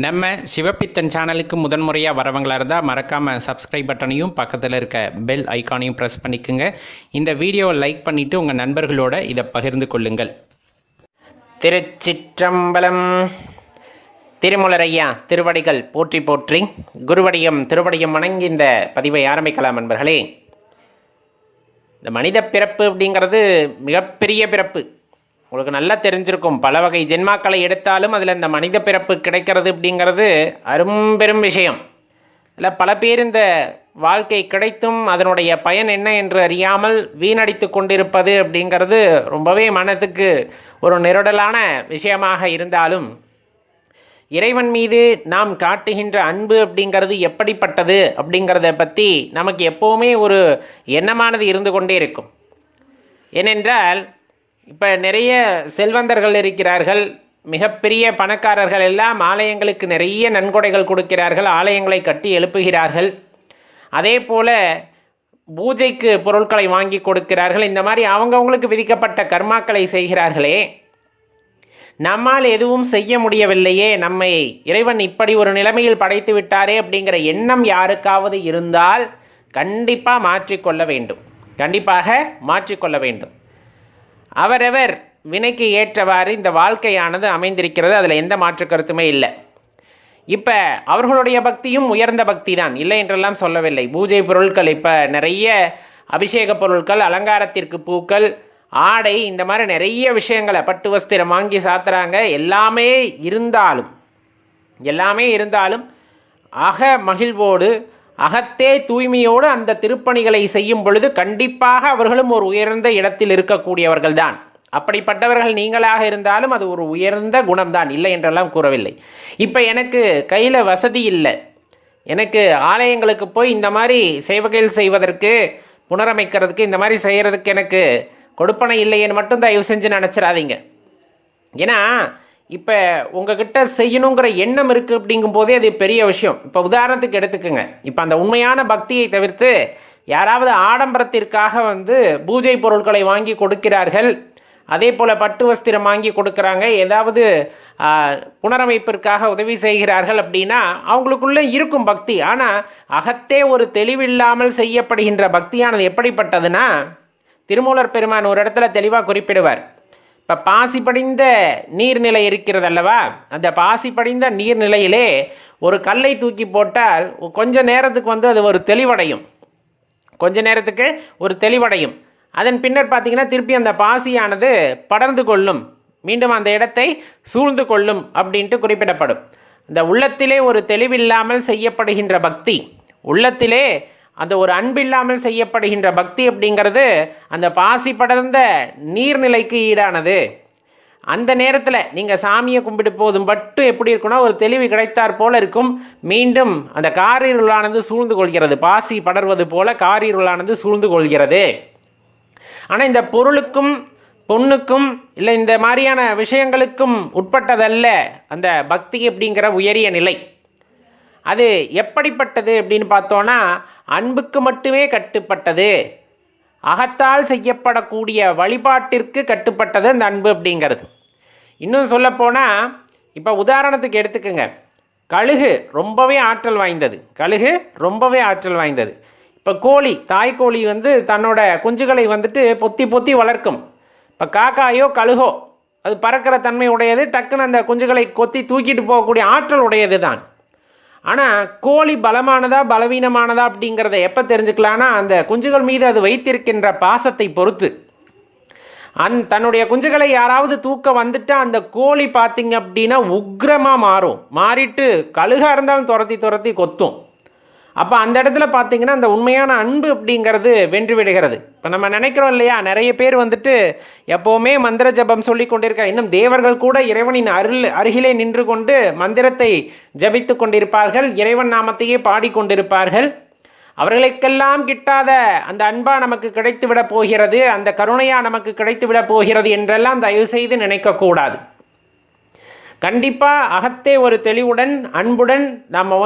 நம்ம சிவப்பித்தன் சேனலுக்கு முதன்முறையாக வரவங்களாக இருந்தால் மறக்காமல் சப்ஸ்கிரைப் பட்டனையும் பக்கத்தில் இருக்க பெல் ஐக்கானையும் ப்ரெஸ் பண்ணிக்கோங்க. இந்த வீடியோவை லைக் பண்ணிவிட்டு உங்கள் நண்பர்களோட இதை பகிர்ந்து கொள்ளுங்கள். திருச்சிற்றம்பலம். திருமூலரையா திருவடிகள் போற்றி போற்றி, குருவடியம் திருவடியம் வணங்கி இந்த பதிவை ஆரம்பிக்கலாம். நண்பர்களே, இந்த மனித பிறப்பு அப்படிங்கிறது மிகப்பெரிய பிறப்பு. உங்களுக்கு நல்லா தெரிஞ்சிருக்கும். பல வகை ஜென்மாக்களை எடுத்தாலும் அதில் இந்த மனித பிறப்பு கிடைக்கிறது அப்படிங்கிறது அரும்பெரும் விஷயம். இல்லை, பல பேர் இந்த வாழ்க்கை கிடைத்தும் அதனுடைய பயன் என்ன என்று அறியாமல் வீணடித்து கொண்டிருப்பது அப்படிங்கிறது ரொம்பவே மனதுக்கு ஒரு நெருடலான விஷயமாக இருந்தாலும், இறைவன் மீது நாம் காட்டுகின்ற அன்பு அப்படிங்கிறது எப்படிப்பட்டது அப்படிங்கிறத பற்றி நமக்கு எப்போவுமே ஒரு எண்ணமானது இருந்து கொண்டே இருக்கும். ஏனென்றால் இப்போ நிறைய செல்வந்தர்கள் இருக்கிறார்கள், மிகப்பெரிய பணக்காரர்கள் எல்லாம் ஆலயங்களுக்கு நிறைய நன்கொடைகள் கொடுக்கிறார்கள், ஆலயங்களை கட்டி எழுப்புகிறார்கள். அதே போல் பூஜைக்கு பொருட்களை வாங்கி கொடுக்கிறார்கள். இந்த மாதிரி அவங்கவுங்களுக்கு விதிக்கப்பட்ட கர்மாக்களை செய்கிறார்களே, நம்மால் எதுவும் செய்ய முடியவில்லையே, நம்மை இறைவன் இப்படி ஒரு நிலைமையில் படைத்து விட்டாரே அப்படிங்கிற எண்ணம் யாருக்காவது இருந்தால் கண்டிப்பாக மாற்றிக்கொள்ள வேண்டும். கண்டிப்பாக மாற்றிக்கொள்ள வேண்டும். அவரவர் வினைக்கு ஏற்றவாறு இந்த வாழ்க்கையானது அமைந்திருக்கிறது, அதில் எந்த மாற்று கருத்துமே இல்லை. இப்போ அவர்களுடைய பக்தியும் உயர்ந்த பக்தி தான், இல்லை என்றெல்லாம் சொல்லவில்லை. பூஜை பொருட்கள், இப்போ நிறைய அபிஷேக பொருட்கள், அலங்காரத்திற்கு பூக்கள், ஆடை, இந்த மாதிரி நிறைய விஷயங்களை, பட்டு வஸ்திரம் வாங்கி சாத்துறாங்க. எல்லாமே இருந்தாலும் அக மகிழ்வோடு அகத்தே தூய்மையோடு அந்த திருப்பணிகளை செய்யும் பொழுது கண்டிப்பாக அவர்களும் ஒரு உயர்ந்த இடத்தில் இருக்கக்கூடியவர்கள் தான். அப்படிப்பட்டவர்கள் நீங்களாக இருந்தாலும் அது ஒரு உயர்ந்த குணம்தான், இல்லை என்றெல்லாம் கூறவில்லை. இப்போ எனக்கு கையில் வசதி இல்லை, எனக்கு ஆலயங்களுக்கு போய் இந்த மாதிரி சேவைகள் செய்வதற்கு, புனரமைக்கிறதுக்கு, இந்த மாதிரி செய்கிறதுக்கு எனக்கு கொடுப்பனை இல்லைன்னு மட்டும் தயவு செஞ்சு நினச்சிடாதீங்க. ஏன்னா இப்போ உங்ககிட்ட செய்யணுங்கிற எண்ணம் இருக்குது அப்படிங்கும் போதே அது பெரிய விஷயம். இப்போ உதாரணத்துக்கு எடுத்துக்கோங்க, இப்போ அந்த உண்மையான பக்தியை தவிர்த்து யாராவது ஆடம்பரத்திற்காக பூஜை பொருட்களை வாங்கி கொடுக்கிறார்கள், அதே போல் பட்டு வஸ்திரம் வாங்கி கொடுக்குறாங்க, ஏதாவது புனரமைப்பிற்காக உதவி செய்கிறார்கள் அப்படின்னா அவங்களுக்குள்ளே இருக்கும் பக்தி. ஆனால் அகத்தே ஒரு தெளிவில்லாமல் செய்யப்படுகின்ற பக்தியானது எப்படிப்பட்டதுன்னா, திருமூலர் பெருமான் ஒரு இடத்துல தெளிவாக குறிப்பிடுவார். இப்போ பாசி படிந்த நீர்நிலை இருக்கிறது அல்லவா, அந்த பாசி படிந்த நீர்நிலையிலே ஒரு கல்லை தூக்கி போட்டால் கொஞ்ச நேரத்துக்கு அது ஒரு தெளிவடையும், அதன் பின்னர் பார்த்திங்கன்னா திருப்பி அந்த பாசியானது படர்ந்து கொள்ளும், மீண்டும் அந்த இடத்தை சூழ்ந்து கொள்ளும் அப்படின்ட்டு குறிப்பிடப்படும். இந்த உள்ளத்திலே ஒரு தெளிவில்லாமல் செய்யப்படுகின்ற பக்தி, உள்ளத்திலே அந்த ஒரு அன்பில்லாமல் செய்யப்படுகின்ற பக்தி அப்படிங்கிறது அந்த பாசி படர்ந்த நீர்நிலைக்கு ஈடானது. அந்த நேரத்தில் நீங்கள் சாமியை கும்பிட்டு போதும் மட்டும் எப்படி இருக்குன்னா ஒரு தெளிவு கிடைத்தார் போல இருக்கும், மீண்டும் அந்த காரிருளானது சூழ்ந்து கொள்கிறது, பாசி படர்வது போல காரிருளானது சூழ்ந்து கொள்கிறது. ஆனால் இந்த பொருளுக்கும் பொண்ணுக்கும் இல்லை இந்த மாதிரியான விஷயங்களுக்கும் உட்பட்டதல்ல அந்த பக்தி அப்படிங்கிற உயரிய நிலை. அது எப்படிப்பட்டது அப்படின்னு பார்த்தோன்னா அன்புக்கு மட்டுமே கட்டுப்பட்டது, அகத்தால் செய்யப்படக்கூடிய வழிபாட்டிற்கு கட்டுப்பட்டது அந்த அன்பு அப்படிங்கிறது. இன்னும் சொல்லப்போனால் இப்போ உதாரணத்துக்கு எடுத்துக்கோங்க, கழுகு ரொம்பவே ஆற்றல் வாய்ந்தது. இப்போ கோழி, தாய்க்கோழி தன்னோட குஞ்சுகளை பொத்தி பொத்தி வளர்க்கும். இப்போ காக்காயோ கழுகோ அது பறக்கிற தன்மை உடையது, டக்குன்னு அந்த குஞ்சுகளை கொத்தி தூக்கிட்டு போகக்கூடிய ஆற்றல் உடையது தான். ஆனால் கோழி பலமானதா பலவீனமானதா அப்படிங்கிறத எப்போ தெரிஞ்சுக்கலான்னா அந்த குஞ்சுகள் மீது அது வைத்திருக்கின்ற பாசத்தை பொறுத்து. தன்னுடைய குஞ்சுகளை யாராவது தூக்க வந்துட்டால் அந்த கோழி பார்த்திங்க அப்படின்னா உக்ரமாக மாறிட்டு கழுகாக இருந்தாலும் துரத்தி கொத்தும். அப்போ அந்த இடத்துல பார்த்திங்கன்னா அந்த உண்மையான அன்பு அப்படிங்கிறது வென்று விடுகிறது. இப்போ நம்ம நினைக்கிறோம் இல்லையா, நிறைய பேர் எப்போவுமே மந்திர ஜபம் சொல்லி கொண்டிருக்க, இன்னும் தேவர்கள் கூட இறைவனின் அருகிலே நின்று கொண்டு மந்திரத்தை ஜபித்து கொண்டிருப்பார்கள், இறைவன் நாமத்தையே பாடிக்கொண்டிருப்பார்கள். அவர்களுக்கெல்லாம் கிட்டாத அந்த அன்பா நமக்கு கிடைத்து விட போகிறது, அந்த கருணையா நமக்கு கிடைத்து விட போகிறது என்றெல்லாம் தயவு செய்து நினைக்கக்கூடாது. கண்டிப்பாக அகத்தே ஒரு தெளிவுடன் அன்புடன் நம்ம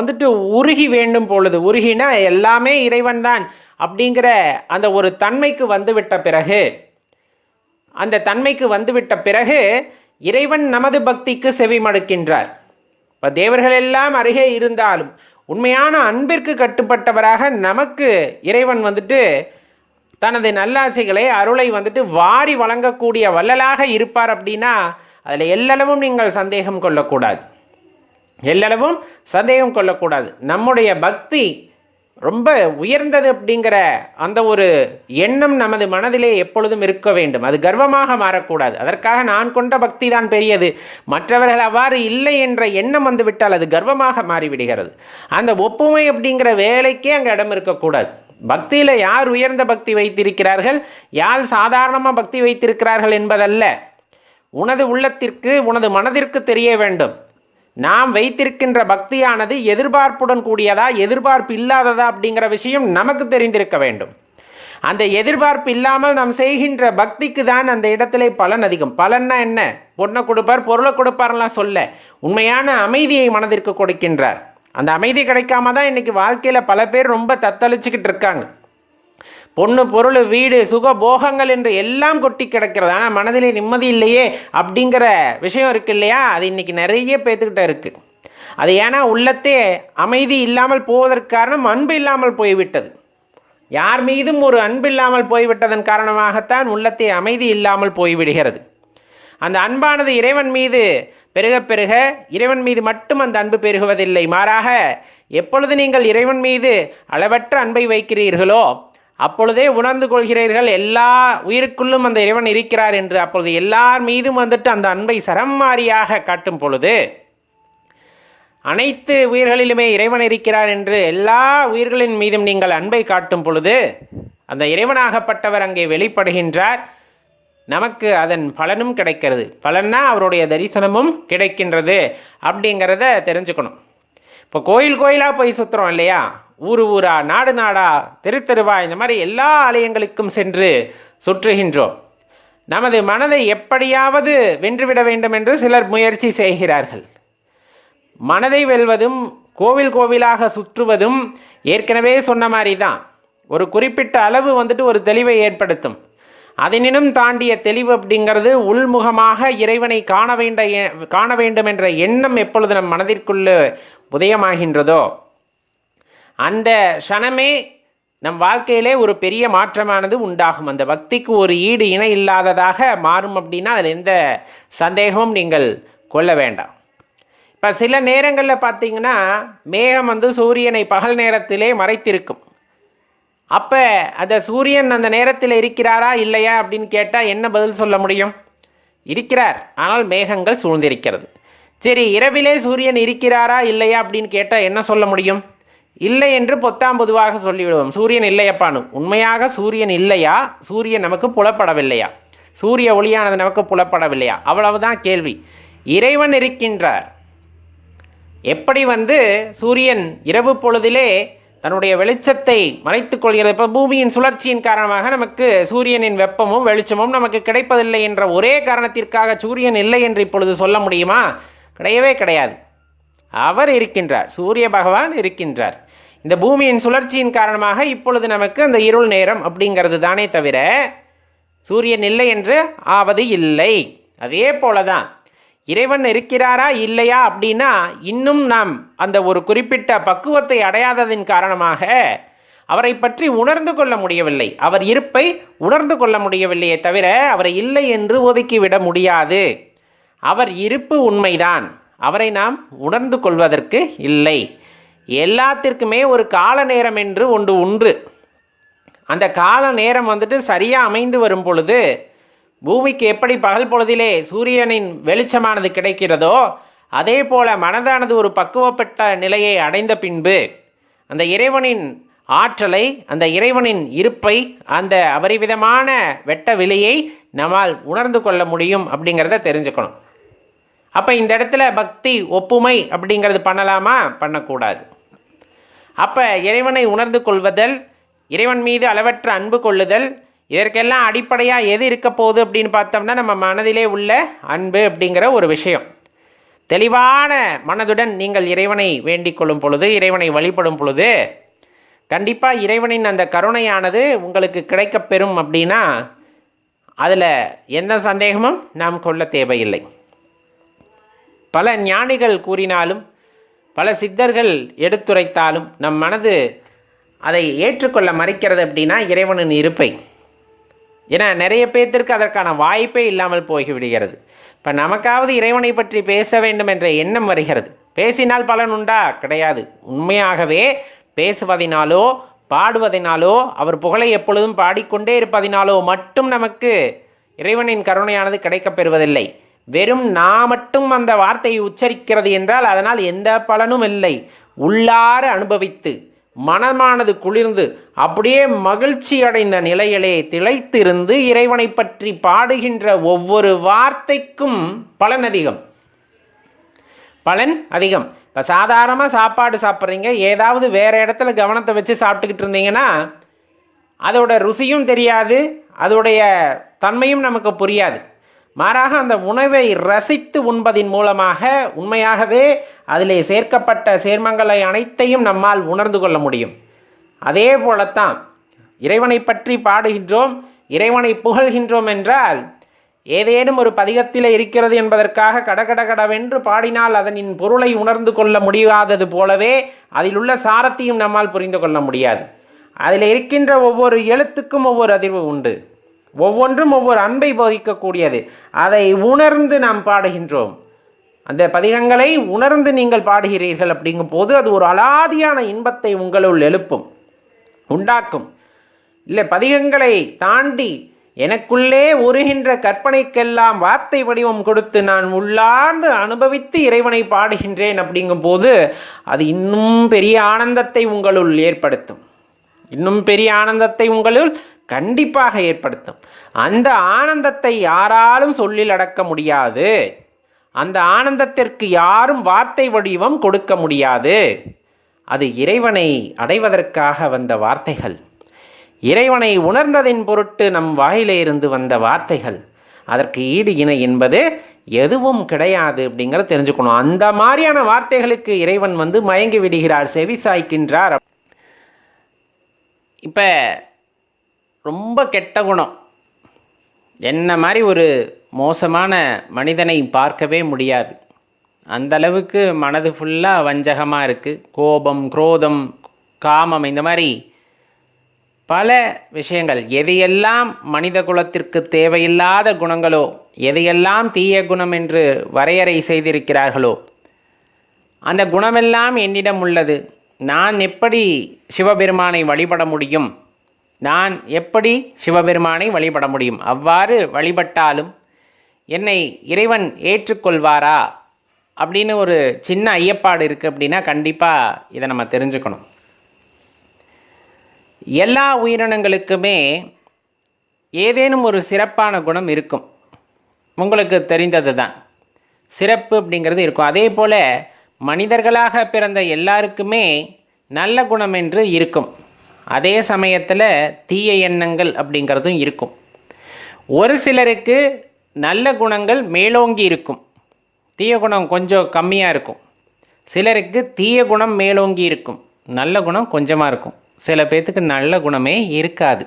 உருகி வேண்டும் பொழுது, உருகினா எல்லாமே இறைவன் தான் அப்படிங்கிற அந்த ஒரு தன்மைக்கு வந்துவிட்ட பிறகு இறைவன் நமது பக்திக்கு செவி மடுக்கின்றார். இப்போ தேவர்கள் எல்லாம் அருகே இருந்தாலும் உண்மையான அன்பிற்கு கட்டுப்பட்டவராக நமக்கு இறைவன் வந்துட்டு தனது நல்லாசைகளை அருளை வந்துட்டு வாரி வழங்கக்கூடிய வள்ளலாக இருப்பார் அப்படின்னா அதில் எல்லளவும் நீங்கள் சந்தேகம் கொள்ளக்கூடாது. எல்லளவும் சந்தேகம் கொள்ளக்கூடாது. நம்முடைய பக்தி ரொம்ப உயர்ந்தது அப்படிங்கிற அந்த ஒரு எண்ணம் நமது மனதிலே எப்பொழுதும் இருக்க வேண்டும். அது கர்வமாக மாறக்கூடாது. அதற்காக நான் கொண்ட பக்தி தான் பெரியது, மற்றவர்கள் அவ்வாறு இல்லை என்ற எண்ணம் வந்துவிட்டால் அது கர்வமாக மாறிவிடுகிறது. அந்த ஒப்புமை அப்படிங்கிற வேலைக்கே அங்கே இடம் இருக்கக்கூடாது. பக்தியில் யார் உயர்ந்த பக்தி வைத்திருக்கிறார்கள், யார் சாதாரணமாக பக்தி வைத்திருக்கிறார்கள் என்பதல்ல, உனது உள்ளத்திற்கு உனது மனதிற்கு தெரிய வேண்டும். நாம் வைத்திருக்கின்ற பக்தியானது எதிர்பார்ப்புடன் கூடியதா எதிர்பார்ப்பு இல்லாததா அப்படிங்கிற விஷயம் நமக்கு தெரிந்திருக்க வேண்டும். அந்த எதிர்பார்ப்பு இல்லாமல் நாம் செய்கின்ற பக்திக்கு தான் அந்த இடத்துல பலன் அதிகம். பலன்னா என்ன? பொண்ணை கொடுப்பார், பொருளை கொடுப்பார்லாம் சொல்ல, உண்மையான அமைதியை மனதிற்கு கொடுக்கின்றார். அந்த அமைதி கிடைக்காம தான் இன்றைக்கி வாழ்க்கையில் பல பேர் ரொம்ப தத்தளிச்சுக்கிட்டு இருக்காங்க. பொண்ணு, பொருள், வீடு, சுக போகங்கள் என்று எல்லாம் கொட்டி கிடக்கிறது. ஆனால் மனதிலே நிம்மதி இல்லையே அப்படிங்கிற விஷயம் இருக்கு இல்லையா? அது இன்றைக்கி நிறைய பேத்துக்கிட்ட இருக்குது. அது ஏன்னா உள்ளத்தே அமைதி இல்லாமல் போவதற்கு காரணம் அன்பு இல்லாமல் போய்விட்டது. யார் மீதும் ஒரு அன்பு இல்லாமல் போய்விட்டதன் காரணமாகத்தான் உள்ளத்தே அமைதி இல்லாமல் போய்விடுகிறது. அந்த அன்பானது இறைவன் மீது பெருக பெருக இறைவன் மீது மட்டும் அந்த அன்பு பெருகுவதில்லை. மாறாக எப்பொழுது நீங்கள் இறைவன் மீது அளவற்ற அன்பை வைக்கிறீர்களோ அப்பொழுதே உணர்ந்து கொள்கிறீர்கள் எல்லா உயிருக்குள்ளும் அந்த இறைவன் இருக்கிறார் என்று. அப்பொழுது எல்லார் மீதும் வந்துட்டு அந்த அன்பை சரமாரியாக காட்டும் பொழுது, அனைத்து உயிர்களிலுமே இறைவன் இருக்கிறார் என்று எல்லா உயிர்களின் மீதும் நீங்கள் அன்பை காட்டும் பொழுது அந்த இறைவனாகப்பட்டவர் அங்கே வெளிப்படுகின்றார். நமக்கு அதன் பலனும் கிடைக்கிறது. பலன்னா அவருடைய தரிசனமும் கிடைக்கின்றது அப்படிங்கிறத தெரிஞ்சுக்கணும். இப்போ கோயில் கோயிலாக போய் சுற்றுறோம் இல்லையா, ஊர் ஊரா, நாடு நாடா, தெரு தெருவா, இந்த மாதிரி எல்லா ஆலயங்களுக்கும் சென்று சுற்றுகின்றோம். நமது மனதை எப்படியாவது வென்றுவிட வேண்டும் என்று சிலர் முயற்சி செய்கிறார்கள். மனதை வெல்வதும் கோவில் கோவிலாக சுற்றுவதும் ஏற்கனவே சொன்ன மாதிரி தான். ஒரு குறிப்பிட்ட அளவு வந்துட்டு ஒரு தெளிவை ஏற்படுத்தும். அதனினும் தாண்டிய தெளிவு அப்படிங்கிறது உள்முகமாக இறைவனை காண வேண்டும் என்ற எண்ணம் எப்பொழுது நம் மனதிற்குள்ளே உதயமாகின்றதோ அந்த க்ஷணமே நம் வாழ்க்கையிலே ஒரு பெரிய மாற்றமானது உண்டாகும். அந்த பக்திக்கு ஒரு ஈடு இணை இல்லாததாக மாறும் அப்படின்னா அதில் எந்த சந்தேகமும் நீங்கள் கொள்ள வேண்டாம். இப்போ சில நேரங்களில் பார்த்தீங்கன்னா மேகம் சூரியனை பகல் நேரத்திலே மறைத்திருக்கும். அப்போ அந்த சூரியன் அந்த நேரத்தில் இருக்கிறாரா இல்லையா அப்படின்னு கேட்டால் என்ன பதில் சொல்ல முடியும்? இருக்கிறார், ஆனால் மேகங்கள் சூழ்ந்திருக்கிறது. சரி, இரவிலே சூரியன் இருக்கிறாரா இல்லையா அப்படின்னு கேட்டால் என்ன சொல்ல முடியும்? இல்லை என்று பொத்தாம்பொதுவாக சொல்லிவிடுவோம். சூரியன் இல்லையப்பானு. உண்மையாக சூரியன் இல்லையா? சூரியன் நமக்கு புலப்படவில்லையா? சூரிய ஒளியானது நமக்கு புலப்படவில்லையா? அவ்வளவுதான் கேள்வி. இறைவன் இருக்கின்றார். எப்படி சூரியன் இரவு பொழுதிலே தன்னுடைய வெளிச்சத்தை மறைத்துக் கொள்கிறது. இப்போ பூமியின் சுழற்சியின் காரணமாக நமக்கு சூரியனின் வெப்பமும் வெளிச்சமும் நமக்கு கிடைப்பதில்லை என்ற ஒரே காரணத்திற்காக சூரியன் இல்லை என்று இப்பொழுது சொல்ல முடியுமா? கிடையவே கிடையாது. அவர் இருக்கின்றார், சூரிய பகவான் இருக்கின்றார். இந்த பூமியின் சுழற்சியின் காரணமாக இப்பொழுது நமக்கு அந்த இருள் நேரம் அப்படிங்கிறது தானே தவிர சூரியன் இல்லை என்று ஆவது இல்லை. அதே போல தான் இறைவன் இருக்கிறாரா இல்லையா அப்படின்னா இன்னும் நாம் அந்த ஒரு குறிப்பிட்ட பக்குவத்தை அடையாததின் காரணமாக அவரை பற்றி உணர்ந்து கொள்ள முடியவில்லை. அவர் இருப்பை உணர்ந்து கொள்ள முடியவில்லையே தவிர அவரை இல்லை என்று ஒதுக்கிவிட முடியாது. அவர் இருப்பு உண்மைதான், அவரை நாம் உணர்ந்து கொள்வதற்கு இல்லை. எல்லாத்திற்குமே ஒரு கால நேரம் என்று ஒன்று உண்டு. அந்த கால நேரம் சரியாக அமைந்து வரும் பொழுது பூமிக்கு எப்படி பகல் பொழுதிலே சூரியனின் வெளிச்சமானது கிடைக்கிறதோ அதே போல மனதானது ஒரு பக்குவப்பட்ட நிலையை அடைந்த பின்பு அந்த இறைவனின் ஆற்றலை, அந்த இறைவனின் இருப்பை, அந்த அபரிவிதமான வெட்ட விலையை நம்மால் உணர்ந்து கொள்ள முடியும் அப்படிங்கிறத தெரிஞ்சுக்கணும். அப்போ இந்த இடத்துல பக்தி ஒப்புமை அப்படிங்கிறது பண்ணலாமா? பண்ணக்கூடாது. அப்போ இறைவனை உணர்ந்து கொள்வதல், இறைவன் மீது அளவற்ற அன்பு கொள்ளுதல், இதற்கெல்லாம் அடிப்படையாக எது இருக்க போகுது அப்படின்னு பார்த்தோம்னா நம்ம மனதிலே உள்ள அன்பு அப்படிங்கிற ஒரு விஷயம். தெளிவான மனதுடன் நீங்கள் இறைவனை வேண்டிக் கொள்ளும் பொழுது, இறைவனை வழிபடும் பொழுது கண்டிப்பாக இறைவனின் அந்த கருணையானது உங்களுக்கு கிடைக்கப்பெறும் அப்படின்னா அதில் எந்த சந்தேகமும் நாம் கொள்ள தேவையில்லை. பல ஞானிகள் கூறினாலும் பல சித்தர்கள் எடுத்துரைத்தாலும் நம் மனது அதை ஏற்றுக்கொள்ள மறைக்கிறது அப்படின்னா இறைவனின் இருப்பை. ஏன்னா நிறைய பேர்த்திற்கு அதற்கான வாய்ப்பே இல்லாமல் போய்விடுகிறது. இப்போ நமக்காவது இறைவனை பற்றி பேச வேண்டும் என்ற எண்ணம் வருகிறது. பேசினால் பலன் உண்டா? கிடையாது. உண்மையாகவே பேசுவதினாலோ பாடுவதினாலோ அவர் புகழை எப்பொழுதும் பாடிக்கொண்டே இருப்பதினாலோ மட்டும் நமக்கு இறைவனின் கருணையானது கிடைக்கப் பெறுவதில்லை. வெறும் நான் மட்டும் அந்த வார்த்தையை உச்சரிக்கிறது என்றால் அதனால் எந்த பலனும் இல்லை. உள்ளார அனுபவித்து மனமானது குளிர்ந்து அப்படியே மகிழ்ச்சி அடைந்த நிலையிலே திளைத்திருந்து இறைவனை பற்றி பாடுகின்ற ஒவ்வொரு வார்த்தைக்கும் பலன் அதிகம். இப்போ சாதாரணமாக சாப்பாடு சாப்பிட்றீங்க, ஏதாவது வேறு இடத்துல கவனத்தை வச்சு சாப்பிட்டுக்கிட்டு இருந்தீங்கன்னா அதோட ருசியும் தெரியாது, அதோடைய தன்மையும் நமக்கு புரியாது. மாறாக அந்த உணவை ரசித்து உண்பதின் மூலமாக உண்மையாகவே அதிலே சேர்க்கப்பட்ட சேர்மங்களை அனைத்தையும் நம்மால் உணர்ந்து கொள்ள முடியும். அதே போலத்தான் இறைவனை பற்றி பாடுகின்றோம், இறைவனை புகழ்கின்றோம் என்றால் ஏதேனும் ஒரு பதிகத்தில் இருக்கிறது என்பதற்காக கடகடகடவென்று பாடினால் அதனின் பொருளை உணர்ந்து கொள்ள முடியாதது போலவே அதில் உள்ள சாரத்தையும் நம்மால் புரிந்து கொள்ள முடியாது. அதில் இருக்கின்ற ஒவ்வொரு எழுத்துக்கும் ஒவ்வொரு அதிர்வு உண்டு, ஒவ்வொன்றும் ஒவ்வொரு அன்பை போதிக்கக்கூடியது. அதை உணர்ந்து நாம் பாடுகின்றோம். அந்த பதிகங்களை உணர்ந்து நீங்கள் பாடுகிறீர்கள் அப்படிங்கும் போது அது ஒரு அலாதியான இன்பத்தை உங்களுள் எழுப்பும், உண்டாக்கும். இல்லை, பதிகங்களை தாண்டி எனக்குள்ளே உருகின்ற கற்பனைக்கெல்லாம் வார்த்தை வடிவம் கொடுத்து நான் உள்ளார்ந்து அனுபவித்து இறைவனை பாடுகின்றேன் அப்படிங்கும் போது அது இன்னும் பெரிய ஆனந்தத்தை உங்களுள் ஏற்படுத்தும், இன்னும் பெரிய ஆனந்தத்தை உங்களுள் கண்டிப்பாக ஏற்படுத்தும். அந்த ஆனந்தத்தை யாராலும் சொல்லில் அடக்க முடியாது. அந்த ஆனந்தத்திற்கு யாரும் வார்த்தை வடிவம் கொடுக்க முடியாது. அது இறைவனை அடைவதற்காக வந்த வார்த்தைகள், இறைவனை உணர்ந்ததின் பொருட்டு நம் வாயிலே இருந்து வந்த வார்த்தைகள். அதற்கு ஈடு இணை என்பது எதுவும் கிடையாது அப்படிங்கிறத தெரிஞ்சுக்கணும். அந்த மாதிரியான வார்த்தைகளுக்கு இறைவன் மயங்கி விடுகிறார், செவி சாய்க்கின்றார். இப்போ ரொம்ப கெட்ட குணம், என்ன மாதிரி ஒரு மோசமான மனிதனை பார்க்கவே முடியாது. அந்த அளவுக்கு மனது ஃபுல்லாக வஞ்சகமாக இருக்குது. கோபம், குரோதம், காமம், இந்த மாதிரி பல விஷயங்கள். எதையெல்லாம் மனித குலத்திற்கு தேவையில்லாத குணங்களோ, எதையெல்லாம் தீய குணம் என்று வரையறை செய்திருக்கிறார்களோ அந்த குணமெல்லாம் என்னிடம் உள்ளது. நான் எப்படி சிவபெருமானை வழிபட முடியும்? நான் எப்படி சிவபெருமானை வழிபட முடியும்? அவ்வாறு வழிபட்டாலும் என்னை இறைவன் ஏற்றுக்கொள்வாரா அப்படின்னு ஒரு சின்ன ஐயப்பாடு இருக்குது. அப்படின்னா கண்டிப்பாக இதை நம்ம தெரிஞ்சுக்கணும். எல்லா உயிரினங்களுக்குமே ஏதேனும் ஒரு சிறப்பான குணம் இருக்கும். உங்களுக்கு தெரிந்தது தான், சிறப்பு அப்படிங்கிறது இருக்கும். அதே போல் மனிதர்களாக பிறந்த எல்லாருக்குமே நல்ல குணம் என்று இருக்கும். அதே சமயத்தில் தீய எண்ணங்கள் அப்படிங்கிறதும் இருக்கும். ஒரு சிலருக்கு நல்ல குணங்கள் மேலோங்கி இருக்கும், தீய குணம் கொஞ்சம் கம்மியாக இருக்கும். சிலருக்கு தீய குணம் மேலோங்கி இருக்கும், நல்ல குணம் கொஞ்சமாக இருக்கும். சில பேர்த்துக்கு நல்ல குணமே இருக்காது.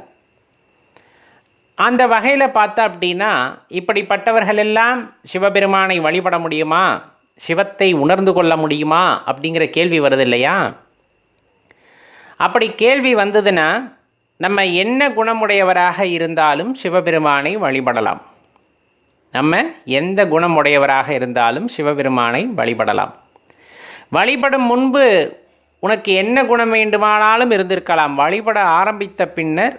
அந்த வகையில் பார்த்தா அப்படின்னா இப்படிப்பட்டவர்கள் எல்லாம் சிவபெருமானை வழிபட முடியுமா, சிவத்தை உணர்ந்து கொள்ள முடியுமா அப்படிங்கிற கேள்வி வருது இல்லையா? அப்படி கேள்வி வந்ததுன்னா நம்ம என்ன குணமுடையவராக இருந்தாலும் சிவபெருமானை வழிபடலாம். நம்ம எந்த குணமுடையவராக இருந்தாலும் சிவபெருமானை வழிபடலாம். வழிபடும் முன்பு உனக்கு என்ன குணம் வேண்டுமானாலும் இருந்திருக்கலாம். வழிபட ஆரம்பித்த பின்னர்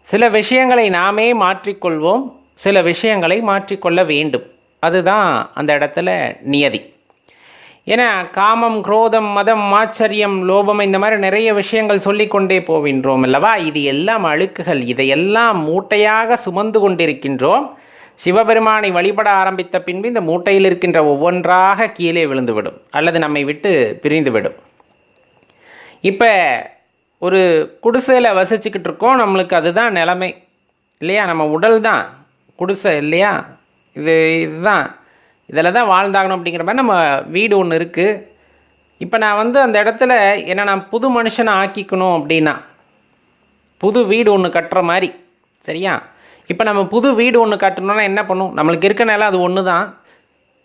சில விஷயங்களை நாமே மாற்றிக்கொள்வோம், சில விஷயங்களை மாற்றிக்கொள்ள வேண்டும். அதுதான் அந்த இடத்துல நியதி. ஏன்னா காமம், குரோதம், மதம், ஆச்சரியம், லோபம், இந்த மாதிரி நிறைய விஷயங்கள் சொல்லிக்கொண்டே போகின்றோம் அல்லவா? இது எல்லாம் அழுக்குகள். இதையெல்லாம் மூட்டையாக சுமந்து கொண்டிருக்கின்றோம். சிவபெருமானை வழிபட ஆரம்பித்த பின்பு இந்த மூட்டையில் இருக்கின்ற ஒவ்வொன்றாக கீழே விழுந்துவிடும் அல்லது நம்மை விட்டு பிரிந்துவிடும். இப்போ ஒரு குடிசையில் வசிச்சுக்கிட்டு இருக்கோம், நம்மளுக்கு அதுதான் நிலைமை இல்லையா? நம்ம உடல் தான் குடிசை இல்லையா? இதுதான், இதில் தான் வாழ்ந்தாகணும் அப்படிங்கிற மாதிரி நம்ம வீடு ஒன்று இருக்குது. இப்போ நான் அந்த இடத்துல என்னை நான் புது மனுஷனை ஆக்கிக்கணும் அப்படின்னா புது வீடு ஒன்று கட்டுற மாதிரி, சரியா? இப்போ நம்ம புது வீடு ஒன்று கட்டணுன்னா என்ன பண்ணும்? நம்மளுக்கு இருக்க நிலம் அது ஒன்று தான்,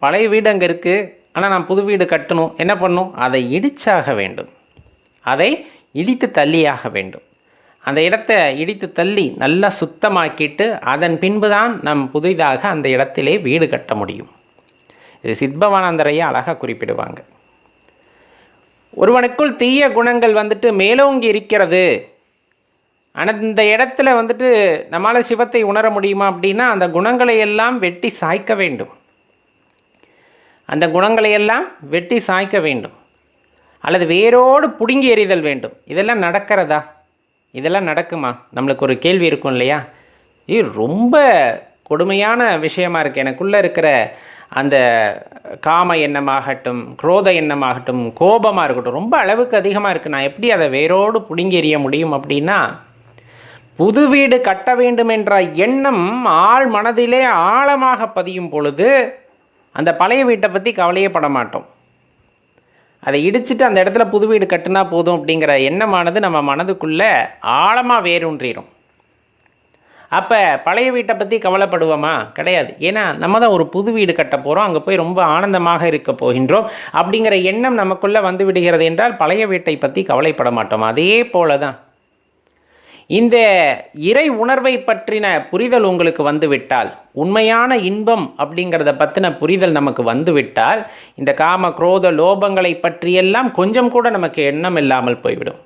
பழைய வீடு அங்கே இருக்குது, ஆனால் நான் புது வீடு கட்டணும், என்ன பண்ணணும்? அதை இடிச்சாக வேண்டும், அதை இடித்து தள்ளியாக வேண்டும். அந்த இடத்தை இடித்து தள்ளி நல்லா சுத்தமாக்கிட்டு அதன் பின்பு தான் நம் புதிதாக அந்த இடத்திலே வீடு கட்ட முடியும். இது சித்பவானந்தரையா அழகாக குறிப்பிடுவாங்க. ஒருவனுக்குள் தீய குணங்கள் வந்துட்டு மேலோங்கி இருக்கிறது, அந்த இடத்துல வந்துட்டு நம்மளால் சிவத்தை உணர முடியுமா அப்படின்னா அந்த குணங்களை எல்லாம் வெட்டி சாய்க்க வேண்டும். அந்த குணங்களை எல்லாம் வெட்டி சாய்க்க வேண்டும், அல்லது வேரோடு பிடுங்கி எறிதல் வேண்டும். இதெல்லாம் நடக்கிறதா? இதெல்லாம் நடக்குமா? நம்மளுக்கு ஒரு கேள்வி இருக்கும் இல்லையா? இது ரொம்ப கொடுமையான விஷயமா இருக்குது. எனக்குள்ளே இருக்கிற அந்த காம எண்ணமாகட்டும், குரோத எண்ணமாகட்டும், கோபமாக இருக்கட்டும், ரொம்ப அளவுக்கு அதிகமாக இருக்குது. நான் எப்படி அதை வேரோடு பிடுங்கி எறிய முடியும் அப்படின்னா, புது வீடு கட்ட வேண்டும் என்ற எண்ணம் ஆழ் மனதிலே ஆழமாக பதியும் பொழுது அந்த பழைய வீட்டை பற்றி கவலையே பட மாட்டோம். அதை இடிச்சிட்டு அந்த இடத்துல புது வீடு கட்டினா போதும் அப்படிங்கிற எண்ணமானது நம்ம மனதுக்குள்ளே ஆழமாக வேரூன்றிடும். அப்போ பழைய வீட்டை பற்றி கவலைப்படுவோமா? கிடையாது. ஏன்னா நம்ம தான் ஒரு புது வீடு கட்ட போகிறோம், அங்கே போய் ரொம்ப ஆனந்தமாக இருக்க போகின்றோம் அப்படிங்கிற எண்ணம் நமக்குள்ளே வந்து விடுகிறது என்றால் பழைய வீட்டை பற்றி கவலைப்பட மாட்டோம். அதே போல தான் இந்த இறை உணர்வை பற்றின புரிதல் உங்களுக்கு வந்துவிட்டால், உண்மையான இன்பம் அப்படிங்கிறத பற்றின புரிதல் நமக்கு வந்துவிட்டால், இந்த காம குரோத லோபங்களை பற்றியெல்லாம் கொஞ்சம் கூட நமக்கு எண்ணம் இல்லாமல் போய்விடும்.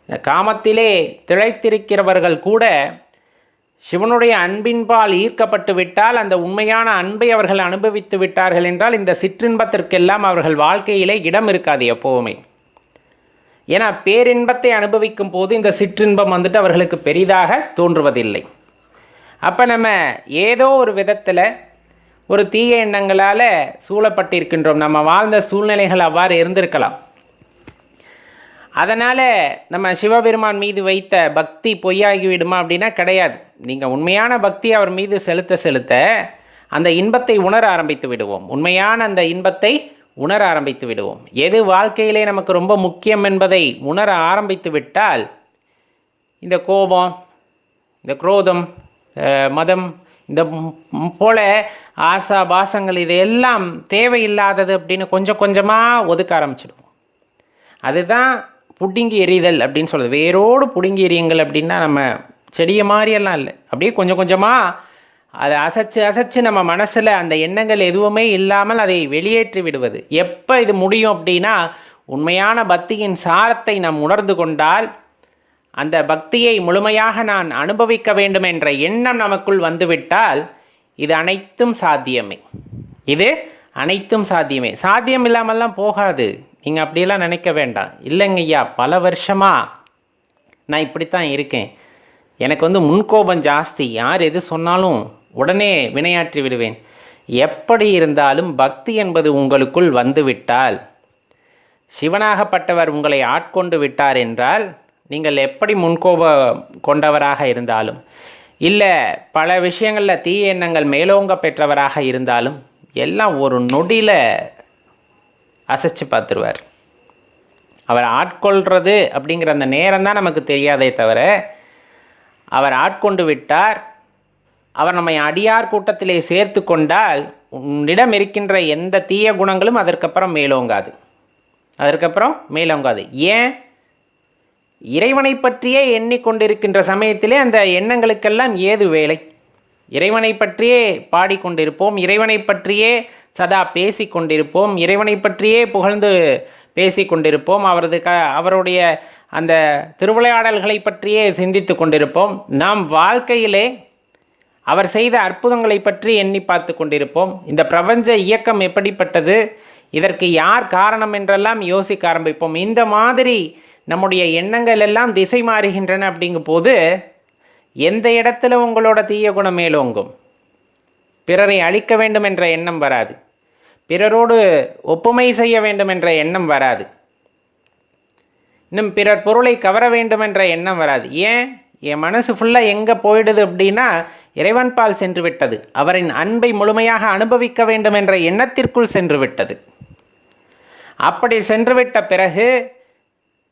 இந்த காமத்திலே திளைத்திருக்கிறவர்கள் கூட சிவனுடைய அன்பின்பால் ஈர்க்கப்பட்டு விட்டால், அந்த உண்மையான அன்பை அவர்கள் அனுபவித்து விட்டார்கள் என்றால் இந்த சிற்றின்பத்திற்கெல்லாம் அவர்கள் வாழ்க்கையிலே இடம் இருக்காது எப்போவுமே. ஏன்னா பேரின்பத்தை அனுபவிக்கும் போது இந்த சிற்றின்பம் வந்துட்டு அவர்களுக்கு பெரிதாக தோன்றுவதில்லை. அப்போ நம்ம ஏதோ ஒரு விதத்தில் ஒரு தீய எண்ணங்களால் சூழப்பட்டிருக்கின்றோம். நம்ம வாழ்ந்த சூழ்நிலைகள் அவ்வாறு இருந்திருக்கலாம். அதனால் நம்ம சிவபெருமான் மீது வைத்த பக்தி பொய்யாகி விடுமா அப்படின்னா கிடையாது. நீங்கள் உண்மையான பக்தி அவர் மீது செலுத்த செலுத்த அந்த இன்பத்தை உணர ஆரம்பித்து விடுவோம். உண்மையான அந்த இன்பத்தை உணர ஆரம்பித்து விடுவோம். எது வாழ்க்கையிலே நமக்கு ரொம்ப முக்கியம் என்பதை உணர ஆரம்பித்து விட்டால் இந்த கோபம், இந்த குரோதம், மதம், இந்த போல ஆசா பாசங்கள் இதையெல்லாம் தேவையில்லாதது அப்படின்னு கொஞ்சம் கொஞ்சமாக ஒதுக்க ஆரம்பிச்சிடுவோம். அதுதான் புடுங்கி எறிதல் அப்படின்னு சொல்கிறது. வேரோடு புடுங்கி எறியுங்கள் அப்படின்னா நம்ம செடியை மாதிரியெல்லாம் இல்லை, அப்படியே கொஞ்சம் கொஞ்சமாக அதை அசைச்சு அசைச்சு நம்ம மனசில் அந்த எண்ணங்கள் எதுவுமே இல்லாமல் அதை வெளியேற்றி விடுவது. எப்போ இது முடியும் அப்படின்னா, உண்மையான பக்தியின் சாரத்தை நாம் உணர்ந்து கொண்டால், அந்த பக்தியை முழுமையாக நான் அனுபவிக்க வேண்டும் என்ற எண்ணம் நமக்குள் வந்துவிட்டால் இது அனைத்தும் சாத்தியமே. இது அனைத்தும் சாத்தியமே. சாத்தியம் இல்லாமல்லாம் போகாது. நீங்கள் அப்படியெல்லாம் நினைக்க வேண்டாம். இல்லைங்க ஐயா, பல வருஷமாக நான் இப்படித்தான் இருக்கேன், எனக்கு முன்கோபம் ஜாஸ்தி, யார் எது சொன்னாலும் உடனே வினையாற்றி விடுவேன். எப்படி இருந்தாலும் பக்தி என்பது உங்களுக்குள் வந்துவிட்டால், சிவனாகப்பட்டவர் உங்களை ஆட்கொண்டு விட்டார் என்றால், நீங்கள் எப்படி முன்கோபம் கொண்டவராக இருந்தாலும், இல்லை பல விஷயங்களில் தீய எண்ணங்கள் மேலோங்க பெற்றவராக இருந்தாலும், எல்லாம் ஒரு நொடியில் அசைச்சு பார்த்துருவார். அவர் ஆட்கொள்கிறது அப்படிங்கிற அந்த நேரம் தான் நமக்கு தெரியாதே தவிர, அவர் ஆட்கொண்டு விட்டார், அவர் நம்மை அடியார் கூட்டத்திலே சேர்த்து கொண்டால் உன்னிடம் இருக்கின்ற எந்த தீய குணங்களும் அதற்கப்புறம் மேலோங்காது. ஏன்? இறைவனை பற்றியே எண்ணிக்கொண்டிருக்கின்ற சமயத்திலே அந்த எண்ணங்களுக்கெல்லாம் ஏது வேலை? இறைவனை பற்றியே பாடிக்கொண்டிருப்போம், இறைவனை பற்றியே சதா பேசி கொண்டிருப்போம், இறைவனை பற்றியே புகழ்ந்து பேசி கொண்டிருப்போம், அவருடைய அந்த திருவிளையாடல்களை பற்றியே சிந்தித்து கொண்டிருப்போம். நாம் வாழ்க்கையிலே அவர் செய்த அற்புதங்களை பற்றி எண்ணி பார்த்து கொண்டிருப்போம். இந்த பிரபஞ்ச இயக்கம் எப்படிப்பட்டது, இதற்கு யார் காரணம் என்றெல்லாம் யோசிக்க ஆரம்பிப்போம். இந்த மாதிரி நம்முடைய எண்ணங்கள் எல்லாம் திசை மாறுகின்றன. அப்படிங்கும் போது எந்த இடத்துல உங்களோட தீய குணம் மேலோங்கும்? பிறரை அழிக்க வேண்டும் என்ற எண்ணம் வராது, பிறரோடு ஒப்புமை செய்ய வேண்டும் என்ற எண்ணம் வராது, இன்னும் பிறர் பொருளை கவர வேண்டும் என்ற எண்ணம் வராது. ஏன்? என் மனசு ஃபுல்லாக எங்கே போயிடுது அப்படின்னா, இறைவன் பால் சென்று விட்டது, அவரின் அன்பை முழுமையாக அனுபவிக்க வேண்டும் என்ற எண்ணத்திற்குள் சென்று விட்டது. அப்படி சென்றுவிட்ட பிறகு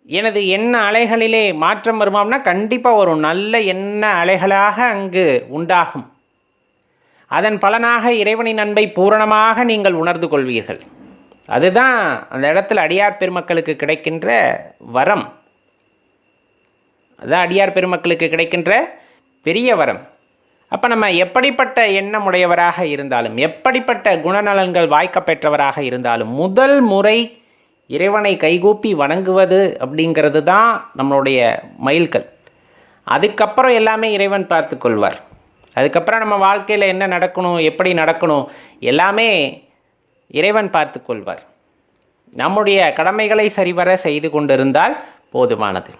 எனது எண்ண அலைகளிலே மாற்றம் வருமாம்னா கண்டிப்பாக ஒரு நல்ல எண்ண அலைகளாக அங்கு உண்டாகும். அதன் பலனாக இறைவனின் அன்பை பூரணமாக நீங்கள் உணர்ந்து கொள்வீர்கள். அதுதான் அந்த இடத்துல அடியார் பெருமக்களுக்கு கிடைக்கின்ற வரம். அதுதான் அடியார் பெருமக்களுக்கு கிடைக்கின்ற பெரிய வரம். அப்போ நம்ம எப்படிப்பட்ட எண்ணம் உடையவராக இருந்தாலும், எப்படிப்பட்ட குணநலன்கள் வாய்க்க பெற்றவராக இருந்தாலும், முதல் முறை இறைவனை கைகூப்பி வணங்குவது அப்படிங்கிறது தான் நம்மளுடைய மைல்கல். அதுக்கப்புறம் எல்லாமே இறைவன் பார்த்து கொள்வார். அதுக்கப்புறம் நம்ம வாழ்க்கையில் என்ன நடக்கணும், எப்படி நடக்கணும், எல்லாமே இறைவன் பார்த்து கொள்வார். நம்முடைய கடமைகளை சரிவர செய்து கொண்டிருந்தால் போதுமானது.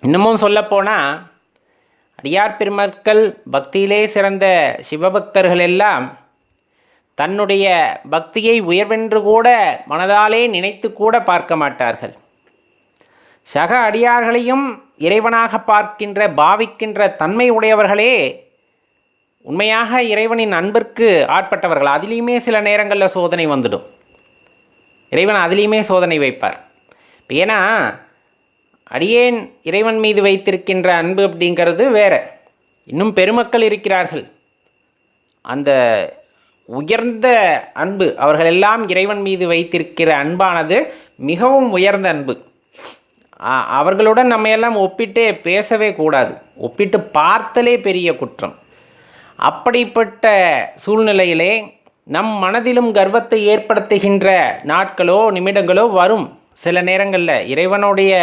இன்னமும் சொல்லப்போனால் அடியார் பெருமக்கள், பக்தியிலே சிறந்த சிவபக்தர்கள் எல்லாம் தன்னுடைய பக்தியை உயர்வென்று கூட மனதாலே நினைத்து கூட பார்க்க மாட்டார்கள். சக அடியார்களையும் இறைவனாக பார்க்கின்ற, பாவிக்கின்ற தன்மை உடையவர்களே உண்மையாக இறைவனின் அன்பிற்கு ஆட்பட்டவர்கள். அதிலையுமே சில நேரங்களில் சோதனை வந்துடும். இறைவன் அதிலையுமே சோதனை வைப்பார். ஏன்னா அடியேன் இறைவன் மீது வைத்திருக்கின்ற அன்பு அப்படிங்கிறது வேற. இன்னும் பெருமக்கள் இருக்கிறார்கள். அந்த உயர்ந்த அன்பு, அவர்களெல்லாம் இறைவன் மீது வைத்திருக்கிற அன்பானது மிகவும் உயர்ந்த அன்பு. அவர்களுடன் நம்ம எல்லாம் ஒப்பிட்டே பேசவே கூடாது. ஒப்பிட்டு பார்த்தலே பெரிய குற்றம். அப்படிப்பட்ட சூழ்நிலையிலே நம் மனதிலும் கர்வத்தை ஏற்படுத்துகின்ற நாட்களோ நிமிடங்களோ வரும். சில நேரங்களில் இறைவனுடைய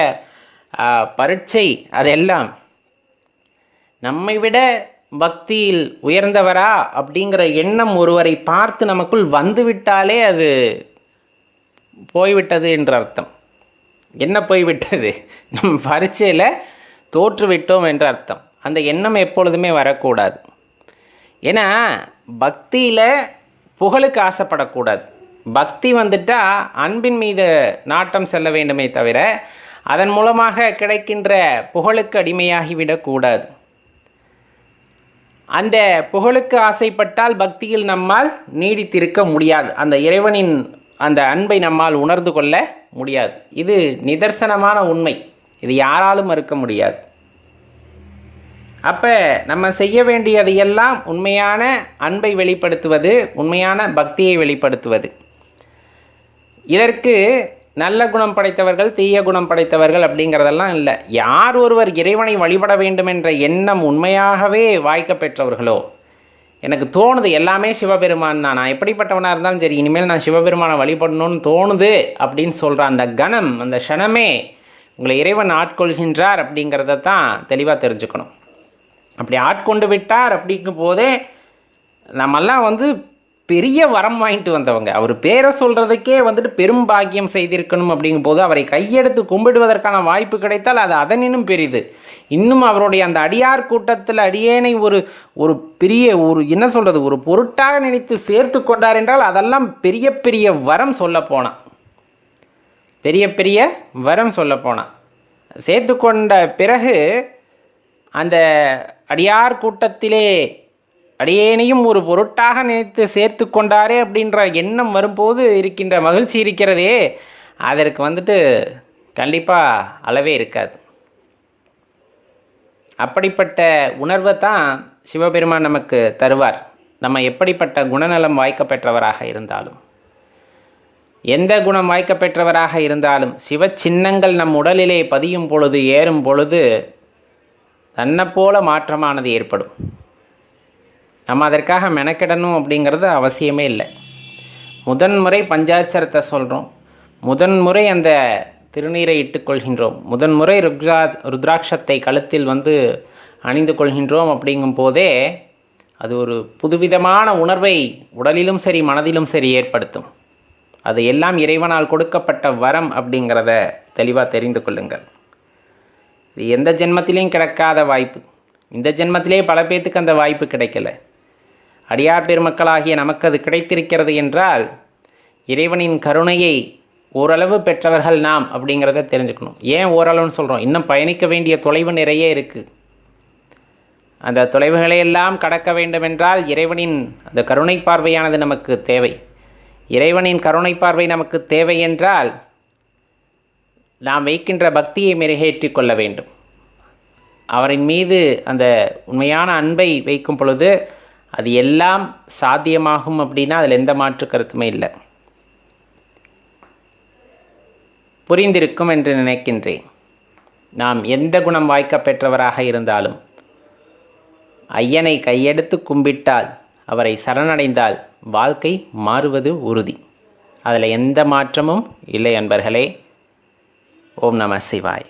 பரீட்சை அதெல்லாம். நம்மை விட பக்தியில் உயர்ந்தவரா அப்படிங்கிற எண்ணம் ஒருவரை பார்த்து நமக்குள் வந்துவிட்டாலே அது போய்விட்டது என்ற அர்த்தம். என்ன போய்விட்டது? நம் பரீட்சையில் தோற்றுவிட்டோம் என்ற அர்த்தம். அந்த எண்ணம் எப்பொழுதுமே வரக்கூடாது. ஏன்னா பக்தியில் புகழுக்கு ஆசைப்படக்கூடாது. பக்தி வந்துட்டால் அன்பின் மீது நாட்டம் செல்ல வேண்டுமே தவிர அதன் மூலமாக கிடைக்கின்ற புகழுக்கு அடிமையாகிவிடக்கூடாது. அந்த புகழுக்கு ஆசைப்பட்டால் பக்தியில் நம்மால் நீடித்திருக்க முடியாது. அந்த இறைவனின் அந்த அன்பை நம்மால் உணர்ந்து கொள்ள முடியாது. இது நிதர்சனமான உண்மை. இது யாராலும் மறுக்க முடியாது. அப்போ நம்ம செய்ய வேண்டியதையெல்லாம் உண்மையான அன்பை வெளிப்படுத்துவது, உண்மையான பக்தியை வெளிப்படுத்துவது. இதற்கு நல்ல குணம் படைத்தவர்கள், தீய குணம் படைத்தவர்கள் அப்படிங்கிறதெல்லாம் இல்லை. யார் ஒருவர் இறைவனை வழிபட வேண்டும் என்ற எண்ணம் உண்மையாகவே வாய்க்க பெற்றவர்களோ, எனக்கு தோணுது எல்லாமே சிவபெருமான் தான், நான் எப்படிப்பட்டவனாக இருந்தாலும் சரி இனிமேல் நான் சிவபெருமானை வழிபடணும்னு தோணுது அப்படின்னு சொல்கிற அந்த கணம், அந்த க்ஷணமே உங்களை இறைவன் ஆட்கொள்கின்றார் அப்படிங்கிறத தான் தெளிவாக தெரிஞ்சுக்கணும். அப்படி ஆட்கொண்டு விட்டார் அப்படிங்கும் போதே நம்மெல்லாம் பெரிய வரம் வாங்கிட்டு வந்தவங்க. அவர் பேரை சொல்கிறதுக்கே பெரும் பாக்கியம் செய்திருக்கணும். அப்படிங்கும் போது அவரை கையெடுத்து கும்பிடுவதற்கான வாய்ப்பு கிடைத்தால் அது அதனினும் பெரிது. இன்னும் அவருடைய அந்த அடியார் கூட்டத்தில் அடியேனை ஒரு பெரிய என்ன சொல்கிறது, ஒரு பொருட்டாக நினைத்து சேர்த்து கொண்டார் என்றால் அதெல்லாம் பெரிய பெரிய வரம் சொல்லப்போனான். பெரிய பெரிய வரம் சொல்லப்போனான். சேர்த்து கொண்ட பிறகு அந்த அடியார் கூட்டத்திலே அடியேனையும் ஒரு பொருட்டாக நினைத்து சேர்த்து கொண்டாரே அப்படின்ற எண்ணம் வரும்போது இருக்கின்ற மகிழ்ச்சி இருக்கிறதே, அதற்கு கண்டிப்பாக அளவே இருக்காது. அப்படிப்பட்ட உணர்வை தான் சிவபெருமான் நமக்கு தருவார். நம்ம எப்படிப்பட்ட குணநலம் வாய்க்க பெற்றவராக இருந்தாலும், எந்த குணம் வாய்க்க பெற்றவராக இருந்தாலும், சிவ சின்னங்கள் நம் உடலிலே பதியும் பொழுது, ஏறும் பொழுது தன்னை போல மாற்றமானது ஏற்படும். நம்ம அதற்காக மெனக்கிடணும் அப்படிங்கிறது அவசியமே இல்லை. முதன்முறை பஞ்சாட்சரத்தை சொல்கிறோம், முதன்முறை அந்த திருநீரை இட்டுக்கொள்கின்றோம், முதன்முறை ருத்ராட்சத்தை கழுத்தில் அணிந்து கொள்கின்றோம். அப்படிங்கும் போதே அது ஒரு புதுவிதமான உணர்வை உடலிலும் சரி மனதிலும் சரி ஏற்படுத்தும். அது எல்லாம் இறைவனால் கொடுக்கப்பட்ட வரம் அப்படிங்கிறத தெளிவாக தெரிந்து கொள்ளுங்கள். இது எந்த ஜென்மத்திலையும் கிடைக்காத வாய்ப்பு. இந்த ஜென்மத்திலே பல பேர்த்துக்கு அந்த வாய்ப்பு கிடைக்கல. அடியார் பெருமக்களாகிய நமக்கு அது கிடைத்திருக்கிறது என்றால் இறைவனின் கருணையை ஓரளவு பெற்றவர்கள் நாம் அப்படிங்கிறத தெரிஞ்சுக்கணும். ஏன் ஓரளவுன்னு சொல்கிறோம்? இன்னும் பயணிக்க வேண்டிய தொலைவு நிறைய இருக்குது. அந்த தொலைவுகளையெல்லாம் கடக்க வேண்டுமென்றால் இறைவனின் அந்த கருணை பார்வையானது நமக்கு தேவை. இறைவனின் கருணை பார்வை நமக்கு தேவை என்றால் நாம் வைக்கின்ற பக்தியை மெருகேற்றி கொள்ள வேண்டும். அவரின் மீது அந்த உண்மையான அன்பை வைக்கும் பொழுது அது எல்லாம் சாத்தியமாகும் அப்படின்னா அதில் எந்த மாற்று கருத்துமே இல்லை. புரிந்திருக்கும் என்று நினைக்கின்றேன். நாம் எந்த குணம் வாய்க்க பெற்றவராக இருந்தாலும் ஐயனை கையெடுத்து கும்பிட்டால், அவரை சரணடைந்தால் வாழ்க்கை மாறுவது உறுதி. அதில் எந்த மாற்றமும் இல்லை அன்பர்களே. ஓம் நம சிவாய்.